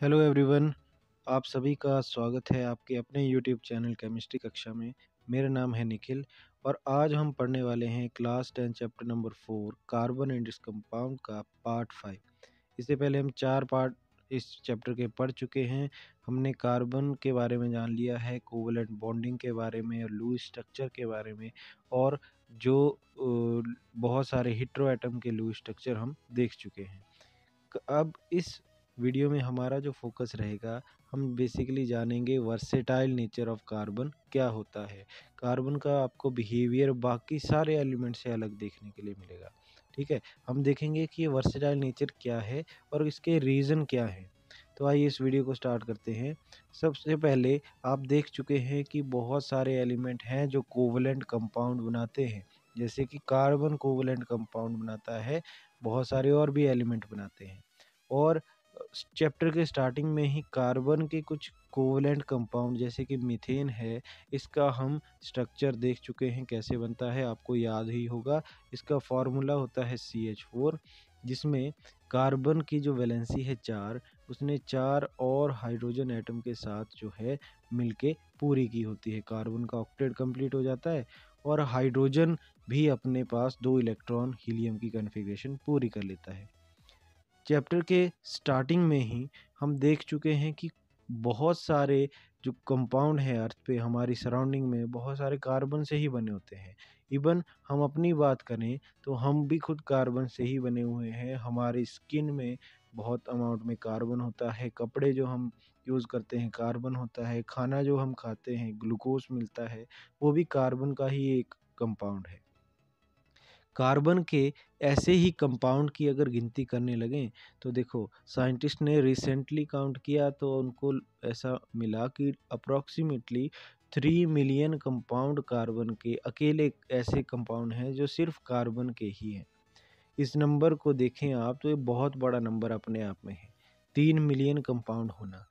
Hello everyone. आप सभी का स्वागत है आपके अपने यूट्यूब चैनल केमिस्ट्री कक्षा में। मेरा नाम है निखिल और आज हम पढ़ने वाले हैं class 10 chapter number 4 carbon and its compound का पार्ट 5। इससे पहले हम 4 पार्ट इस चैप्टर के पढ़ चुके हैं। हमने कार्बन के बारे में जान लिया है, कोवलेंट बॉन्डिंग के बारे में और लूज स्ट्रक्चर के बारे में, और जो बहुत सारे हेटेरो एटम के लूज स्ट्रक्चर हम देख चुके हैं। अब इस वीडियो में हमारा जो फोकस रहेगा, हम बेसिकली जानेंगे वर्सेटाइल नेचर ऑफ कार्बन क्या होता है। कार्बन का आपको बिहेवियर बाकी सारे एलिमेंट से अलग देखने के लिए मिलेगा। ठीक है, हम देखेंगे कि ये वर्सेटाइल नेचर क्या है और इसके रीज़न क्या है। तो आइए इस वीडियो को स्टार्ट करते हैं। सबसे पहले आप देख चुके हैं कि बहुत सारे एलिमेंट हैं जो कोवलेंट कंपाउंड बनाते हैं, जैसे कि कार्बन कोवलेंट कंपाउंड बनाता है, बहुत सारे और भी एलिमेंट बनाते हैं। और चैप्टर के स्टार्टिंग में ही कार्बन के कुछ कोवलेंट कंपाउंड जैसे कि मीथेन है, इसका हम स्ट्रक्चर देख चुके हैं कैसे बनता है, आपको याद ही होगा। इसका फॉर्मूला होता है CH4, जिसमें कार्बन की जो वैलेंसी है 4, उसने 4 और हाइड्रोजन एटम के साथ जो है मिलके पूरी की होती है। कार्बन का ऑक्टेट कंप्लीट हो जाता है और हाइड्रोजन भी अपने पास 2 इलेक्ट्रॉन हीलियम की कॉन्फ़िगरेशन पूरी कर लेता है। चैप्टर के स्टार्टिंग में ही हम देख चुके हैं कि बहुत सारे जो कंपाउंड हैं अर्थ पे, हमारी सराउंडिंग में बहुत सारे कार्बन से ही बने होते हैं। इवन हम अपनी बात करें तो हम भी खुद कार्बन से ही बने हुए हैं। हमारी स्किन में बहुत अमाउंट में कार्बन होता है, कपड़े जो हम यूज़ करते हैं कार्बन होता है, खाना जो हम खाते हैं ग्लूकोज मिलता है, वो भी कार्बन का ही एक कंपाउंड है। कार्बन के ऐसे ही कंपाउंड की अगर गिनती करने लगें तो देखो, साइंटिस्ट ने रिसेंटली काउंट किया तो उनको ऐसा मिला कि अप्रॉक्सीमेटली 3 मिलियन कंपाउंड कार्बन के अकेले ऐसे कंपाउंड हैं जो सिर्फ कार्बन के ही हैं। इस नंबर को देखें आप तो ये बहुत बड़ा नंबर अपने आप में है, 3 मिलियन कंपाउंड होना।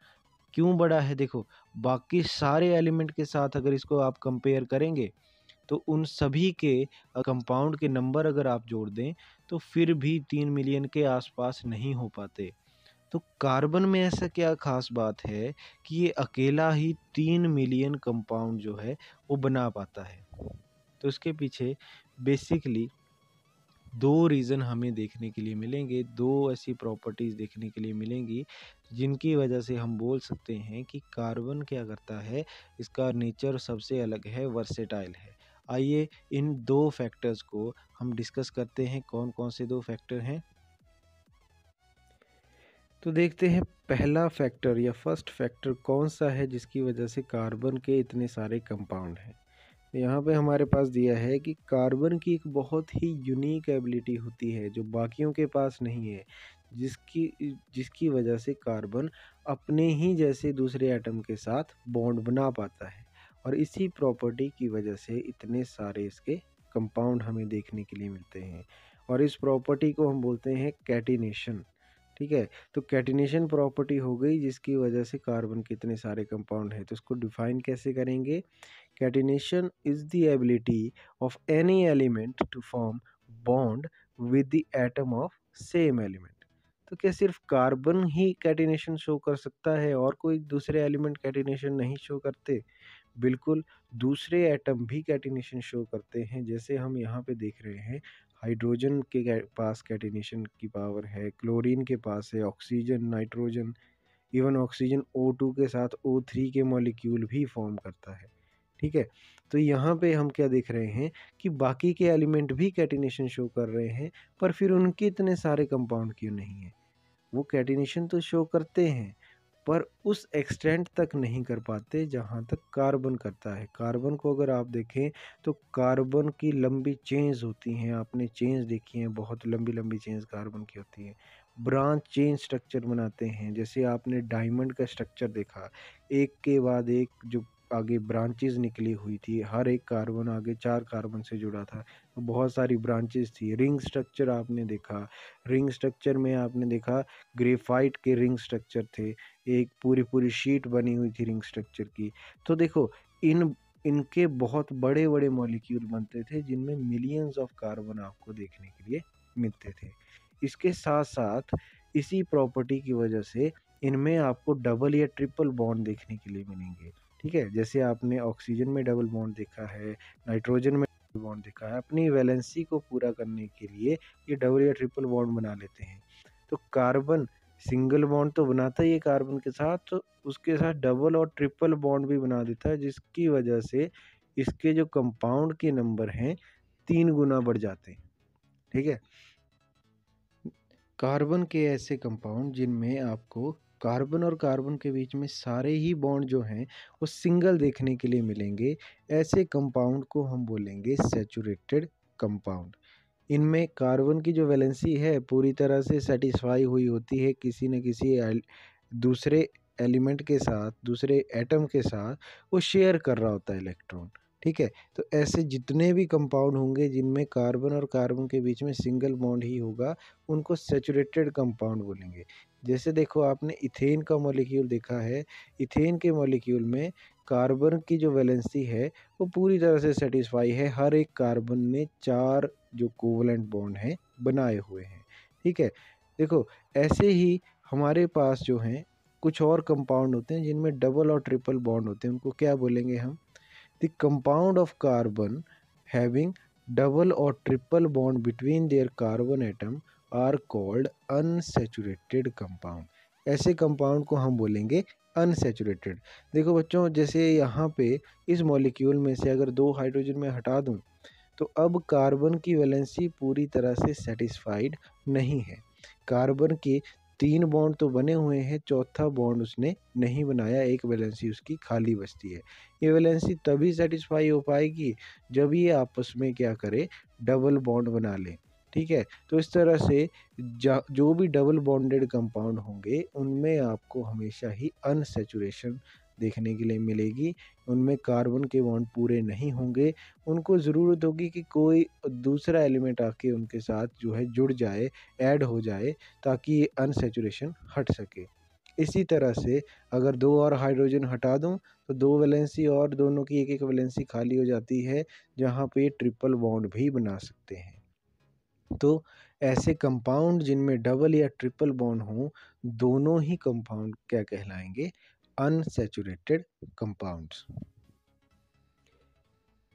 क्यों बड़ा है? देखो, बाकी सारे एलिमेंट के साथ अगर इसको आप कंपेयर करेंगे तो उन सभी के कंपाउंड के नंबर अगर आप जोड़ दें तो फिर भी 3 मिलियन के आसपास नहीं हो पाते। तो कार्बन में ऐसा क्या ख़ास बात है कि ये अकेला ही 3 मिलियन कंपाउंड जो है वो बना पाता है? तो इसके पीछे बेसिकली 2 रीज़न हमें देखने के लिए मिलेंगे, 2 ऐसी प्रॉपर्टीज़ देखने के लिए मिलेंगी जिनकी वजह से हम बोल सकते हैं कि कार्बन क्या करता है, इसका नेचर सबसे अलग है, वर्सेटाइल है। आइए इन 2 फैक्टर्स को हम डिस्कस करते हैं। कौन-कौन से 2 फैक्टर हैं? तो देखते हैं पहला फैक्टर या फर्स्ट फैक्टर कौन-सा है जिसकी वजह से कार्बन के इतने सारे कंपाउंड हैं। यहाँ पे हमारे पास दिया है कि कार्बन की एक बहुत ही यूनिक एबिलिटी होती है जो बाकियों के पास नहीं है, जिसकी जिसकी वजह से कार्बन अपने ही जैसे दूसरे एटम के साथ बॉन्ड बना पाता है, और इसी प्रॉपर्टी की वजह से इतने सारे इसके कंपाउंड हमें देखने के लिए मिलते हैं, और इस प्रॉपर्टी को हम बोलते हैं कैटिनेशन। ठीक है, तो कैटिनेशन प्रॉपर्टी हो गई जिसकी वजह से कार्बन के इतने सारे कंपाउंड हैं। तो इसको डिफाइन कैसे करेंगे? Catenation is the ability of any element to form bond with the atom of same element। तो क्या सिर्फ कार्बन ही कैटिनेशन शो कर सकता है और कोई दूसरे एलिमेंट कैटिनेशन नहीं शो करते? बिल्कुल, दूसरे एटम भी कैटिनेशन शो करते हैं। जैसे हम यहाँ पे देख रहे हैं, हाइड्रोजन के पास कैटिनेशन की पावर है, क्लोरीन के पास है, oxygen, nitrogen, even oxygen O2 के साथ O3 के मॉलिक्यूल भी फॉर्म करता है। ठीक है, तो यहाँ पे हम क्या देख रहे हैं कि बाकी के एलिमेंट भी कैटिनेशन शो कर रहे हैं, पर फिर उनके इतने सारे कंपाउंड क्यों नहीं है? वो कैटिनेशन तो शो करते हैं, पर उस एक्सटेंट तक नहीं कर पाते जहाँ तक कार्बन करता है। कार्बन को अगर आप देखें तो कार्बन की लंबी चेन्स होती हैं, आपने चेन्स देखी हैं, बहुत लंबी लंबी चेन्स कार्बन की होती हैं। ब्रांच चेन स्ट्रक्चर बनाते हैं, जैसे आपने डायमंड का स्ट्रक्चर देखा, एक के बाद एक जो आगे ब्रांचेस निकली हुई थी, हर एक कार्बन आगे 4 कार्बन से जुड़ा था, तो बहुत सारी ब्रांचेस थी। रिंग स्ट्रक्चर आपने देखा, रिंग स्ट्रक्चर में आपने देखा ग्रेफाइट के रिंग स्ट्रक्चर थे, एक पूरी पूरी शीट बनी हुई थी रिंग स्ट्रक्चर की। तो देखो, इन इनके बहुत बड़े बड़े मॉलिक्यूल बनते थे जिनमें मिलियंस ऑफ कार्बन आपको देखने के लिए मिलते थे। इसके साथ साथ इसी प्रॉपर्टी की वजह से इनमें आपको डबल या ट्रिपल बॉन्ड देखने के लिए मिलेंगे। ठीक है, जैसे आपने ऑक्सीजन में डबल बॉन्ड देखा है, नाइट्रोजन में डबल बॉन्ड देखा है, अपनी वैलेंसी को पूरा करने के लिए ये डबल या ट्रिपल बॉन्ड बना लेते हैं। तो कार्बन सिंगल बॉन्ड तो बनाता ही है कार्बन के साथ, तो उसके साथ डबल और ट्रिपल बॉन्ड भी बना देता है, जिसकी वजह से इसके जो कंपाउंड के नंबर हैं 3 गुना बढ़ जाते हैं। ठीक है, कार्बन के ऐसे कंपाउंड जिनमें आपको कार्बन और कार्बन के बीच में सारे ही बॉन्ड जो हैं वो सिंगल देखने के लिए मिलेंगे, ऐसे कंपाउंड को हम बोलेंगे सैचुरेटेड कंपाउंड। इनमें कार्बन की जो वैलेंसी है पूरी तरह से सेटिस्फाई हुई होती है किसी न किसी दूसरे एलिमेंट के साथ, दूसरे एटम के साथ वो शेयर कर रहा होता है इलेक्ट्रॉन। ठीक है, तो ऐसे जितने भी कंपाउंड होंगे जिनमें कार्बन और कार्बन के बीच में सिंगल बॉन्ड ही होगा, उनको सैचुरेटेड कंपाउंड बोलेंगे। जैसे देखो आपने इथेन का मॉलिक्यूल देखा है, इथेन के मॉलिक्यूल में कार्बन की जो वैलेंसी है वो पूरी तरह से सेटिस्फाई है, हर एक कार्बन ने 4 जो कोवलेंट बॉन्ड हैं बनाए हुए हैं। ठीक है, देखो ऐसे ही हमारे पास जो हैं कुछ और कंपाउंड होते हैं जिनमें डबल और ट्रिपल बॉन्ड होते हैं, उनको क्या बोलेंगे हम? The compound of carbon having double और triple bond between their carbon atom are called unsaturated compound. ऐसे कंपाउंड को हम बोलेंगे अनसैचुरेटेड। देखो बच्चों, जैसे यहाँ पे इस मॉलिक्यूल में से अगर 2 हाइड्रोजन में हटा दूँ तो अब कार्बन की वैलेंसी पूरी तरह से सेटिस्फाइड नहीं है। कार्बन के 3 बॉन्ड तो बने हुए हैं, चौथा बॉन्ड उसने नहीं बनाया, एक वैलेंसी उसकी खाली बचती है। ये वैलेंसी तभी सेटिस्फाई हो पाएगी जब ये आपस में क्या करे, डबल बॉन्ड बना लें। ठीक है, तो इस तरह से जो भी डबल बॉन्डेड कंपाउंड होंगे उनमें आपको हमेशा ही अनसैचुरेशन देखने के लिए मिलेगी। उनमें कार्बन के बॉन्ड पूरे नहीं होंगे, उनको ज़रूरत होगी कि कोई दूसरा एलिमेंट आके उनके साथ जो है जुड़ जाए, ऐड हो जाए, ताकि ये अनसैचुरेशन हट सके। इसी तरह से अगर 2 और हाइड्रोजन हटा दूँ तो 2 वैलेंसी और दोनों की एक-एक वैलेंसी खाली हो जाती है, जहाँ पे ट्रिपल बॉन्ड भी बना सकते हैं। तो ऐसे कंपाउंड जिनमें डबल या ट्रिपल बॉन्ड हों, दोनों ही कंपाउंड क्या कहलाएँगे? Unsaturated compounds.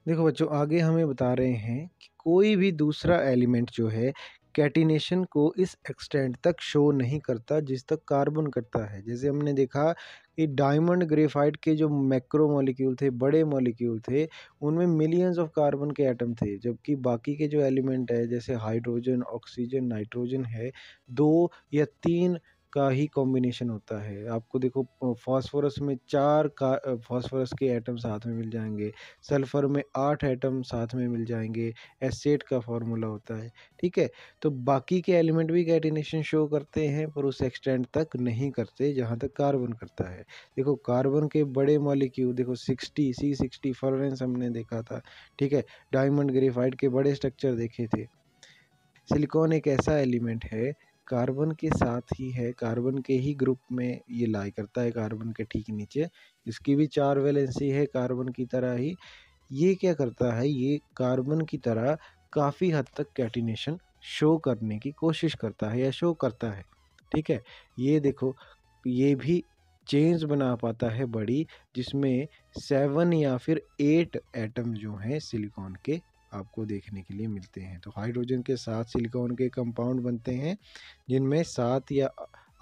देखो बच्चों, आगे हमें बता रहे हैं कि कोई भी दूसरा एलिमेंट जो है कैटिनेशन को इस एक्सटेंट तक शो नहीं करता जिस तक कार्बन करता है। जैसे हमने देखा कि डायमंड ग्रेफाइट के जो मैक्रो मॉलिक्यूल थे, बड़े मॉलिक्यूल थे, उनमें मिलियंस ऑफ कार्बन के एटम थे, जबकि बाकी के जो एलिमेंट है जैसे हाइड्रोजन, ऑक्सीजन, नाइट्रोजन है, 2 या 3 का ही कॉम्बिनेशन होता है। आपको देखो फास्फोरस में 4 का फास्फोरस के एटम साथ में मिल जाएंगे, सल्फ़र में 8 एटम साथ में मिल जाएँगे, एसेट का फ़ॉर्मूला होता है, ठीक है? तो बाकी के एलिमेंट भी कैटिनेशन शो करते हैं पर उस एक्सटेंट तक नहीं करते जहाँ तक कार्बन करता है। देखो कार्बन के बड़े मॉलिक्यूल देखो 60 C60 फॉरेंस हमने देखा था, ठीक है? डायमंड ग्रेफाइट के बड़े स्ट्रक्चर देखे थे। सिलिकॉन एक ऐसा एलिमेंट है, कार्बन के साथ ही है, कार्बन के ही ग्रुप में ये लाई करता है, कार्बन के ठीक नीचे। इसकी भी 4 वैलेंसी है कार्बन की तरह ही। ये क्या करता है, ये कार्बन की तरह काफ़ी हद तक कैटिनेशन शो करने की कोशिश करता है या शो करता है, ठीक है? ये देखो, ये भी चेन्स बना पाता है बड़ी, जिसमें 7 या फिर 8 एटम जो हैं सिलिकॉन के आपको देखने के लिए मिलते हैं। तो हाइड्रोजन के 7 सिलिकॉन के कंपाउंड बनते हैं, जिनमें 7 या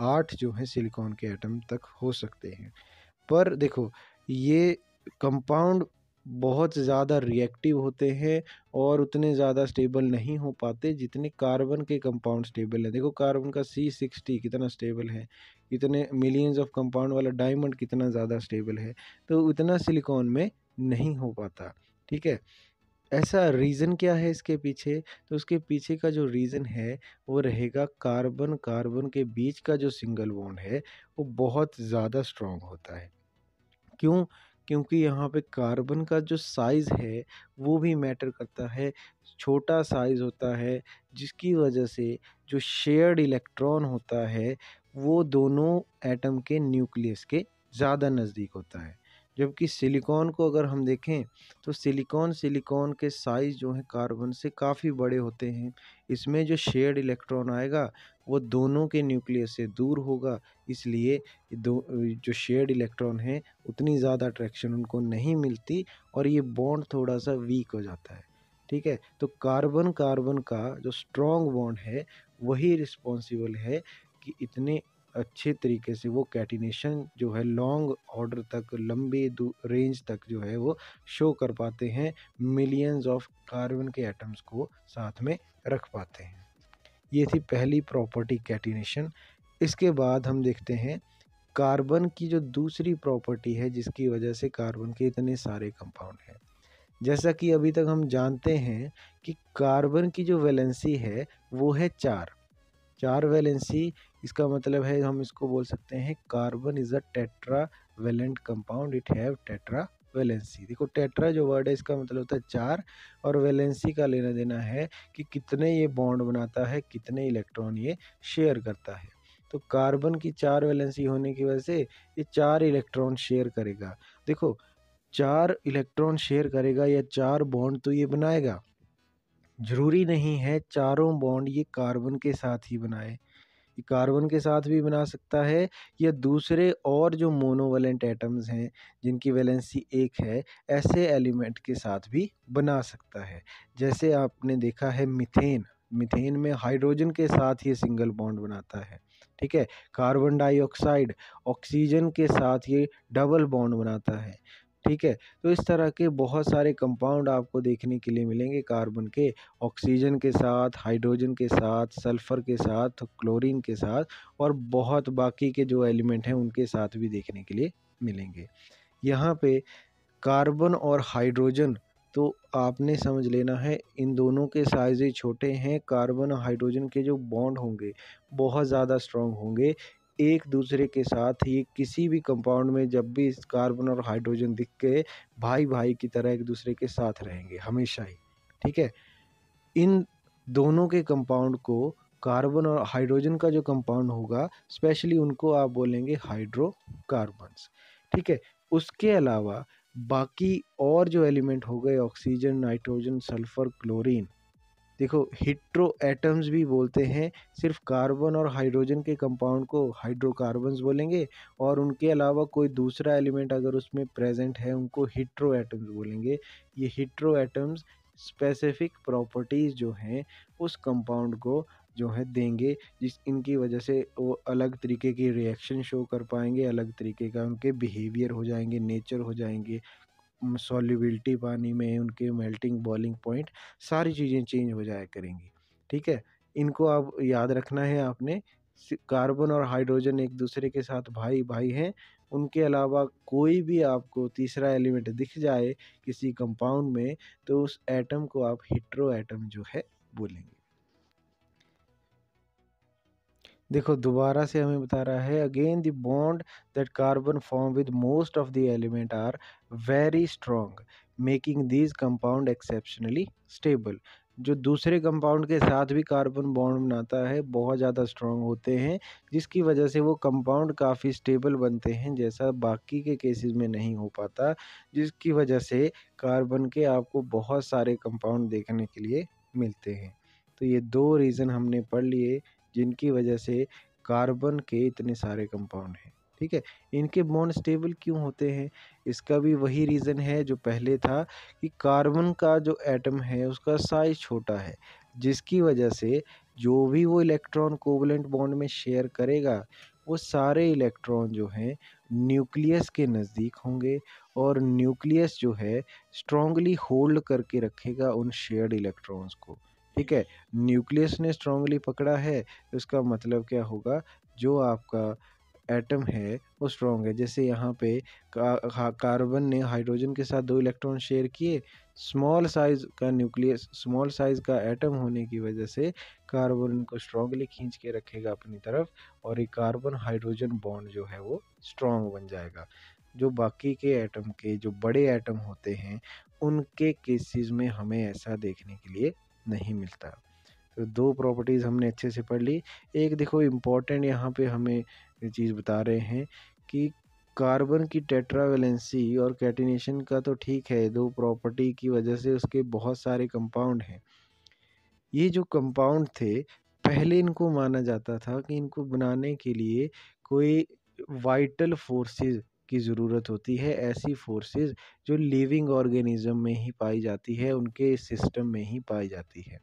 8 जो हैं सिलिकॉन के एटम तक हो सकते हैं। पर देखो, ये कंपाउंड बहुत ज़्यादा रिएक्टिव होते हैं और उतने ज़्यादा स्टेबल नहीं हो पाते जितने कार्बन के कंपाउंड स्टेबल हैं। देखो कार्बन का C60 कितना स्टेबल है, इतने मिलियंस ऑफ कंपाउंड वाला डायमंड कितना ज़्यादा स्टेबल है, तो उतना सिलिकॉन में नहीं हो पाता, ठीक है? ऐसा रीज़न क्या है इसके पीछे? तो उसके पीछे का जो रीज़न है वो रहेगा कार्बन-कार्बन के बीच का जो सिंगल बॉन्ड है, वो बहुत ज़्यादा स्ट्रॉन्ग होता है। क्यों? क्योंकि यहाँ पे कार्बन का जो साइज़ है वो भी मैटर करता है। छोटा साइज़ होता है जिसकी वजह से जो शेयर्ड इलेक्ट्रॉन होता है वो दोनों एटम के न्यूक्लियस के ज़्यादा नज़दीक होता है। जबकि सिलिकॉन को अगर हम देखें तो सिलिकॉन के साइज़ जो हैं कार्बन से काफ़ी बड़े होते हैं। इसमें जो शेयर्ड इलेक्ट्रॉन आएगा वो दोनों के न्यूक्लियस से दूर होगा, इसलिए जो शेयर्ड इलेक्ट्रॉन हैं उतनी ज़्यादा अट्रैक्शन उनको नहीं मिलती और ये बॉन्ड थोड़ा-सा वीक हो जाता है। ठीक है? तो कार्बन-कार्बन का जो स्ट्रॉन्ग बॉन्ड है वही रिस्पॉन्सिबल है कि इतने अच्छे तरीके से वो कैटिनेशन जो है लॉन्ग ऑर्डर तक लंबे रेंज तक जो है वो शो कर पाते हैं, मिलियंस ऑफ कार्बन के एटम्स को साथ में रख पाते हैं। ये थी पहली प्रॉपर्टी कैटिनेशन। इसके बाद हम देखते हैं कार्बन की जो दूसरी प्रॉपर्टी है जिसकी वजह से कार्बन के इतने सारे कंपाउंड हैं। जैसा कि अभी तक हम जानते हैं कि कार्बन की जो वैलेंसी है वो है 4। 4 वैलेंसी, इसका मतलब है हम इसको बोल सकते हैं carbon is a tetravalent compound, it have tetra valency. देखो टेट्रा जो वर्ड है इसका मतलब होता है 4 और वैलेंसी का लेना देना है कि कितने ये बॉन्ड बनाता है, कितने इलेक्ट्रॉन ये शेयर करता है। तो कार्बन की 4 वैलेंसी होने की वजह से ये 4 इलेक्ट्रॉन शेयर करेगा। देखो 4 इलेक्ट्रॉन शेयर करेगा या 4 बॉन्ड तो ये बनाएगा। ज़रूरी नहीं है चारों बॉन्ड ये कार्बन के साथ ही बनाए। ये कार्बन के साथ भी बना सकता है या दूसरे और जो मोनोवैलेंट एटम्स हैं जिनकी वैलेंसी 1 है, ऐसे एलिमेंट के साथ भी बना सकता है। जैसे आपने देखा है मीथेन, मीथेन में हाइड्रोजन के साथ ये सिंगल बॉन्ड बनाता है। ठीक है? कार्बन डाइऑक्साइड ऑक्सीजन के साथ ये डबल बॉन्ड बनाता है। ठीक है? तो इस तरह के बहुत सारे कंपाउंड आपको देखने के लिए मिलेंगे कार्बन के, ऑक्सीजन के साथ, हाइड्रोजन के साथ, सल्फ़र के साथ, क्लोरीन के साथ और बहुत बाकी के जो एलिमेंट हैं उनके साथ भी देखने के लिए मिलेंगे। यहाँ पे कार्बन और हाइड्रोजन तो आपने समझ लेना है इन दोनों के साइज़ ही छोटे हैं। कार्बन और हाइड्रोजन के जो बॉन्ड होंगे बहुत ज़्यादा स्ट्रॉन्ग होंगे। एक दूसरे के साथ ही किसी भी कंपाउंड में जब भी इस कार्बन और हाइड्रोजन दिख गए, भाई-भाई की तरह एक दूसरे के साथ रहेंगे हमेशा ही। ठीक है? इन दोनों के कंपाउंड को कार्बन और हाइड्रोजन का जो कंपाउंड होगा स्पेशली उनको आप बोलेंगे हाइड्रोकार्बन्स। ठीक है? उसके अलावा बाकी और जो एलिमेंट हो गए ऑक्सीजन, नाइट्रोजन, सल्फर, क्लोरीन, देखो हेटेरो एटम्स भी बोलते हैं। सिर्फ कार्बन और हाइड्रोजन के कंपाउंड को हाइड्रोकार्बन्स बोलेंगे और उनके अलावा कोई दूसरा एलिमेंट अगर उसमें प्रेजेंट है उनको हेटेरो एटम्स बोलेंगे। ये हेटेरो एटम्स स्पेसिफिक प्रॉपर्टीज़ जो हैं उस कंपाउंड को जो है देंगे, जिस इनकी वजह से वो अलग तरीके की रिएक्शन शो कर पाएंगे, अलग तरीके का उनके बिहेवियर हो जाएंगे, नेचर हो जाएंगे, सॉल्युबिलिटी पानी में, उनके मेल्टिंग बॉइलिंग पॉइंट, सारी चीज़ें चेंज हो जाया करेंगी। ठीक है? इनको आप याद रखना है आपने। कार्बन और हाइड्रोजन एक दूसरे के साथ भाई भाई हैं। उनके अलावा कोई भी आपको तीसरा एलिमेंट दिख जाए किसी कंपाउंड में तो उस एटम को आप हेटेरो एटम जो है बोलेंगे। देखो दोबारा से हमें बता रहा है again the bond that carbon form with most of the element are very strong making these compound exceptionally stable. जो दूसरे कंपाउंड के साथ भी कार्बन बॉन्ड बनाता है बहुत ज़्यादा स्ट्रॉन्ग होते हैं, जिसकी वजह से वो कंपाउंड काफ़ी स्टेबल बनते हैं जैसा बाकी के केसेस में नहीं हो पाता, जिसकी वजह से कार्बन के आपको बहुत सारे कंपाउंड देखने के लिए मिलते हैं। तो ये दो रीज़न हमने पढ़ लिए जिनकी वजह से कार्बन के इतने सारे कंपाउंड हैं। ठीक है? इनके बॉन्ड स्टेबल क्यों होते हैं? इसका भी वही रीज़न है जो पहले था कि कार्बन का जो एटम है उसका साइज़ छोटा है, जिसकी वजह से जो भी वो इलेक्ट्रॉन कोवलेंट बॉन्ड में शेयर करेगा, वो सारे इलेक्ट्रॉन जो हैं न्यूक्लियस के नज़दीक होंगे और न्यूक्लियस जो है स्ट्रॉन्गली होल्ड करके रखेगा उन शेयर्ड इलेक्ट्रॉन्स को। ठीक है? न्यूक्लियस ने स्ट्रांगली पकड़ा है, इसका मतलब क्या होगा, जो आपका एटम है वो स्ट्रांग है। जैसे यहाँ पे कार्बन ने हाइड्रोजन के साथ 2 इलेक्ट्रॉन शेयर किए, स्मॉल साइज़ का न्यूक्लियस, स्मॉल साइज़ का एटम होने की वजह से कार्बन इनको स्ट्रांगली खींच के रखेगा अपनी तरफ और ये कार्बन हाइड्रोजन बॉन्ड जो है वो स्ट्रांग बन जाएगा। जो बाकी के एटम के जो बड़े एटम होते हैं, उनके केसेस में हमें ऐसा देखने के लिए नहीं मिलता। तो 2 प्रॉपर्टीज़ हमने अच्छे से पढ़ ली। एक देखो इम्पोर्टेंट यहाँ पे हमें ये चीज़ बता रहे हैं कि कार्बन की टेट्रावैलेंसी और कैटिनेशन का तो ठीक है, 2 प्रॉपर्टी की वजह से उसके बहुत सारे कंपाउंड हैं। ये जो कंपाउंड थे, पहले इनको माना जाता था कि इनको बनाने के लिए कोई वाइटल फोर्सेस की ज़रूरत होती है, ऐसी फोर्सेस जो लिविंग ऑर्गेनिज्म में ही पाई जाती है, उनके सिस्टम में ही पाई जाती है।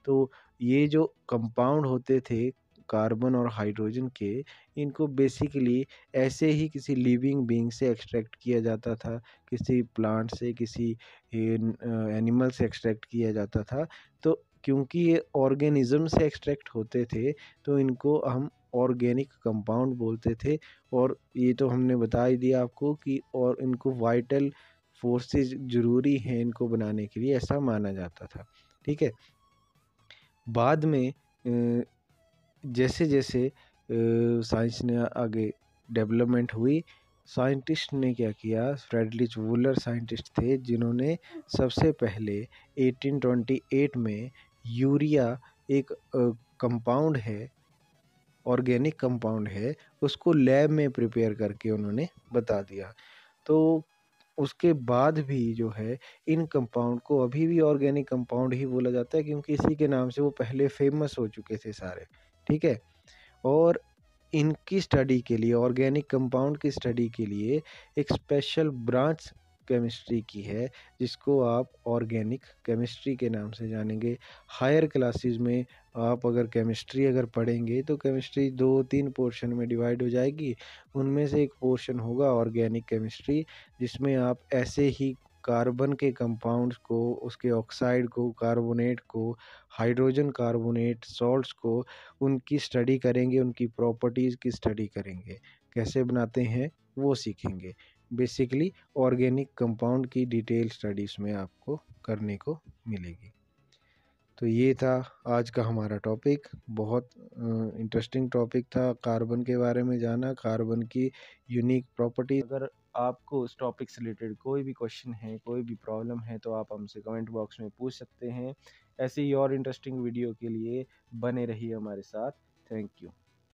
तो ये जो कंपाउंड होते थे कार्बन और हाइड्रोजन के, इनको बेसिकली ऐसे ही किसी लिविंग बीइंग से एक्सट्रैक्ट किया जाता था, किसी प्लांट से, किसी एनिमल से एक्सट्रैक्ट किया जाता था। तो क्योंकि ये ऑर्गेनिज्म से एक्सट्रैक्ट होते थे, तो इनको हम ऑर्गेनिक कंपाउंड बोलते थे। और ये तो हमने बता ही दिया आपको कि और इनको वाइटल फोर्सेस ज़रूरी हैं इनको बनाने के लिए, ऐसा माना जाता था। ठीक है? बाद में जैसे-जैसे साइंस ने आगे डेवलपमेंट हुई, साइंटिस्ट ने क्या किया, फ्रेडरिच वुलर साइंटिस्ट थे जिन्होंने सबसे पहले 1828 में यूरिया एक कंपाउंड है, ऑर्गेनिक कंपाउंड है, उसको लैब में प्रिपेयर करके उन्होंने बता दिया। तो उसके बाद भी जो है इन कंपाउंड को अभी भी ऑर्गेनिक कंपाउंड ही बोला जाता है, क्योंकि इसी के नाम से वो पहले फेमस हो चुके थे सारे। ठीक है? और इनकी स्टडी के लिए, ऑर्गेनिक कंपाउंड की स्टडी के लिए एक स्पेशल ब्रांच केमिस्ट्री की है, जिसको आप ऑर्गेनिक केमिस्ट्री के नाम से जानेंगे। हायर क्लासेस में आप अगर केमिस्ट्री अगर पढ़ेंगे तो केमिस्ट्री 2-3 पोर्शन में डिवाइड हो जाएगी। उनमें से एक पोर्शन होगा ऑर्गेनिक केमिस्ट्री, जिसमें आप ऐसे ही कार्बन के कंपाउंड्स को, उसके ऑक्साइड को, कार्बोनेट को, हाइड्रोजन कार्बोनेट, सॉल्ट्स को, उनकी स्टडी करेंगे, उनकी प्रॉपर्टीज़ की स्टडी करेंगे, कैसे बनाते हैं वो सीखेंगे। बेसिकली ऑर्गेनिक कंपाउंड की डिटेल स्टडी इसमें आपको करने को मिलेगी। तो ये था आज का हमारा टॉपिक। बहुत इंटरेस्टिंग टॉपिक था, कार्बन के बारे में जाना, कार्बन की यूनिक प्रॉपर्टी। अगर आपको इस टॉपिक से रिलेटेड कोई भी क्वेश्चन है, कोई भी प्रॉब्लम है, तो आप हमसे कमेंट बॉक्स में पूछ सकते हैं। ऐसे ही और इंटरेस्टिंग वीडियो के लिए बने रहिए हमारे साथ। Thank you.